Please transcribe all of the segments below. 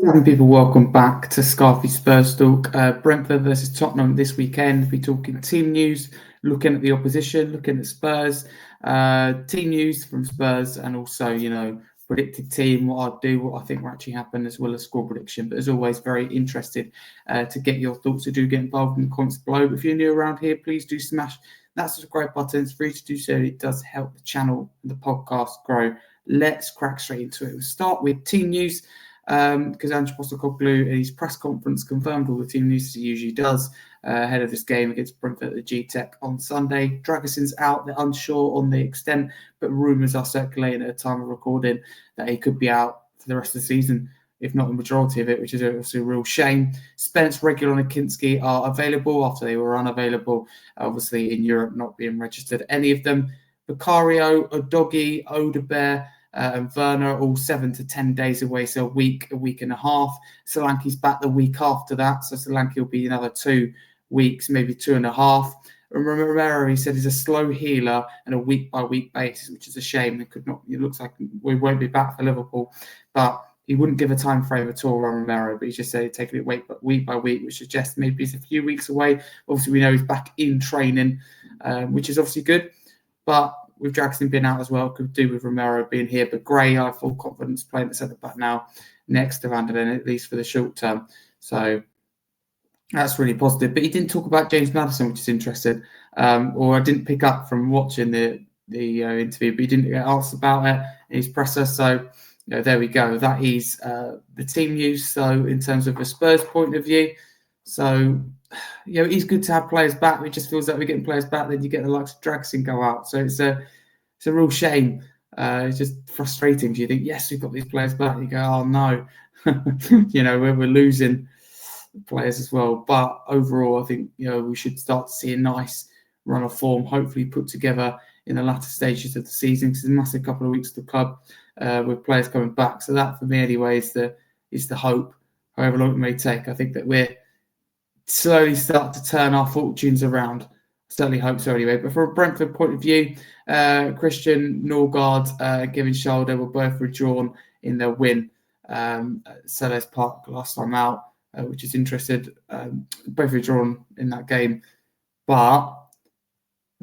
Morning, people. Welcome back to Scarfy Spurs Talk. Brentford versus Tottenham this weekend. We're talking team news, looking at the opposition, looking at Spurs, team news from Spurs, and also, predicted team, what I'd do, what I think will actually happen, as well as score prediction. But as always, very interested to get your thoughts. So do get involved in the comments below. If you're new around here, please do smash that subscribe button. It's free to do so. It does help the channel and the podcast grow. Let's crack straight into it. We'll start with team news. Because Ange Postecoglou in his press conference confirmed all the team news as he usually does ahead of this game against Brentford at the G-Tech on Sunday. Dragison's out. They're unsure on the extent, but rumours are circulating at the time of recording that he could be out for the rest of the season, if not the majority of it, which is obviously a real shame. Spence, Regulon and Kinski are available after they were unavailable, obviously in Europe, not being registered, any of them. Vicario, Odogi, Odebear, and Werner all 7 to 10 days away, so a week and a half. Solanke's back the week after that, so Solanke will be another 2 weeks, maybe 2.5. Romero, he said, is a slow healer and a week-by-week basis, which is a shame. It looks like we won't be back for Liverpool, but he wouldn't give a time frame at all, Romero, but he just said he'd taken it week by week, which suggests maybe he's a few weeks away. Obviously, we know he's back in training, which is obviously good, but with Jackson being out as well, could do with Romero being here. But Gray, I have full confidence playing at centre-back now next to Van der Ven, at least for the short term. So that's really positive. But he didn't talk about James Maddison, which is interesting. Or I didn't pick up from watching the interview, but he didn't get asked about it in his presser. So there we go. That is the team news. So in terms of a Spurs point of view, so it's good to have players back. It just feels like we're getting players back. Then you get the likes of Draxon go out. So it's a real shame. It's just frustrating. You think, yes, we've got these players back. You go, oh no, we're losing players as well. But overall, I think we should start to see a nice run of form, hopefully put together in the latter stages of the season. Because there's a massive couple of weeks to the club with players coming back. So that, for me anyway, is the hope. However long it may take, I think that we're slowly start to turn our fortunes around. Certainly hope so anyway. But from a Brentford point of view, Christian, Norgard, Gavin Shoulder were both withdrawn in their win at Selhurst Park last time out, which is interesting. Both withdrawn in that game, but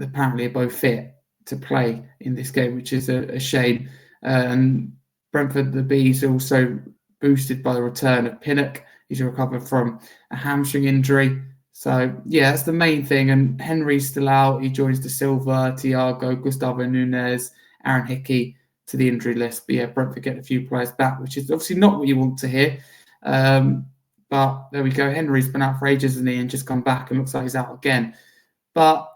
apparently are both fit to play in this game, which is a shame. And Brentford, the Bees, are also boosted by the return of Pinnock. He's recovered from a hamstring injury. So, that's the main thing. And Henry's still out. He joins De Silva, Thiago, Gustavo Nunes, Aaron Hickey to the injury list. But Brentford get a few players back, which is obviously not what you want to hear. But there we go. Henry's been out for ages, hasn't he, and just come back and looks like he's out again. But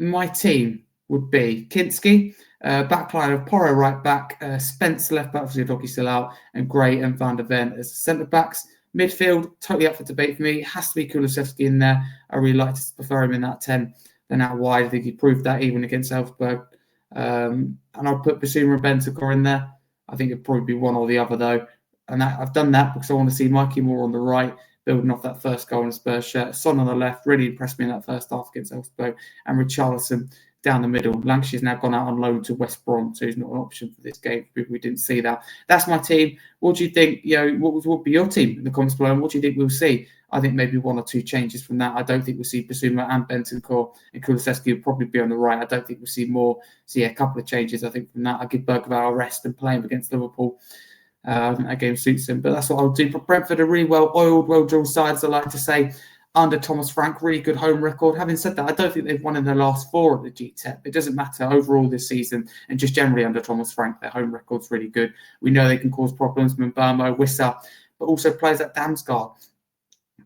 my team would be Kinski, backline of Porro right back, Spence left back, obviously Docky still out, and Gray and Van der Ven as centre backs. Midfield, totally up for debate for me. It has to be Kulusevski in there. I really like to prefer him in that 10 than out wide. I think he proved that even against Elfsberg. And I'll put Basuma and Bentancur in there. I think it'd probably be one or the other, though. And I've done that because I want to see Mikey Moore on the right, building off that first goal in a Spurs shirt. Son on the left really impressed me in that first half against Elfsberg. And Richarlison down the middle. Lancashire's now gone out on loan to West Brom, so he's not an option for this game. We didn't see that. That's my team. What do you think? What would be your team in the comments below? And what do you think we'll see? I think maybe 1 or 2 changes from that. I don't think we'll see Basuma and Bentancur, and Kulusevski will probably be on the right. I don't think we'll see more. So a couple of changes. I think from that, I give Bergvall a rest and play him against Liverpool. I think that game suits him. But that's what I'll do. For Brentford, a really well-oiled, well-drilled side, as I like to say. Under Thomas Frank, really good home record. Having said that, I don't think they've won in their last 4 at the G-Tech. It doesn't matter overall this season, and just generally under Thomas Frank, their home record's really good. We know they can cause problems. Mbamo, Wissa, but also players like Damsgaard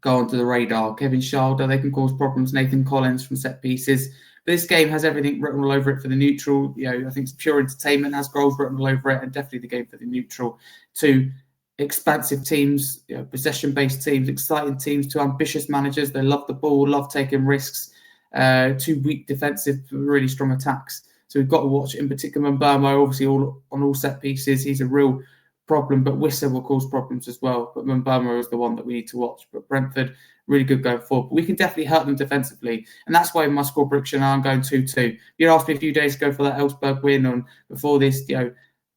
go onto the radar. Kevin Shoulder, they can cause problems. Nathan Collins from set pieces. But this game has everything written all over it for the neutral. I think it's pure entertainment, has goals written all over it, and definitely the game for the neutral. 2 expansive teams, possession-based teams, exciting teams, 2 ambitious managers. They love the ball, love taking risks. 2 weak defensive, really strong attacks. So we've got to watch, in particular, Mbamo, obviously on all set pieces. He's a real problem, but Wissa will cause problems as well. But Mbamo is the one that we need to watch. But Brentford, really good going forward. But we can definitely hurt them defensively. And that's why in my score prediction, I'm going 2-2. You asked me a few days ago for that Elfsberg win, and before this,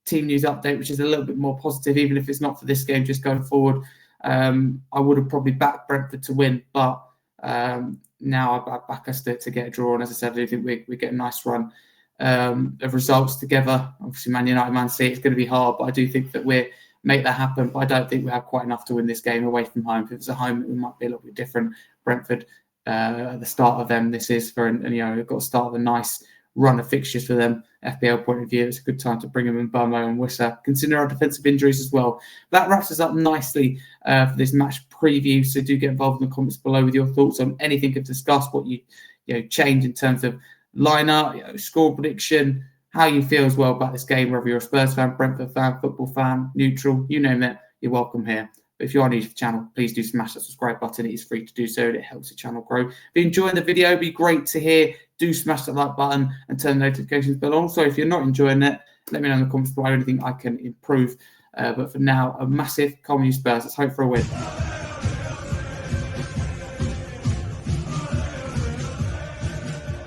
team news update, which is a little bit more positive, even if it's not for this game, just going forward. I would have probably backed Brentford to win, but now I back us to get a draw. And as I said, I do think we get a nice run of results together. Obviously, Man United, Man City, it's going to be hard, but I do think that we'll make that happen. But I don't think we have quite enough to win this game away from home. If it was at home, it might be a little bit different. Brentford, at the start of them, this is for, they've got to start with a nice run of fixtures for them. FPL point of view, it's a good time to bring them in Burmo and Wissa. Consider our defensive injuries as well. That wraps us up nicely for this match preview. So do get involved in the comments below with your thoughts on anything I've discussed, what you change in terms of lineup, score prediction, how you feel as well about this game, whether you're a Spurs fan, Brentford fan, football fan, neutral, you name it, you're welcome here. But if you are new to the channel, please do smash that subscribe button. It is free to do so, and it helps the channel grow. If you're enjoying the video, it'd be great to hear. Do smash that like button and turn the notifications bell on. Also, if you're not enjoying it, let me know in the comments below anything I can improve. But for now, a massive Spurs. Let's hope for a win.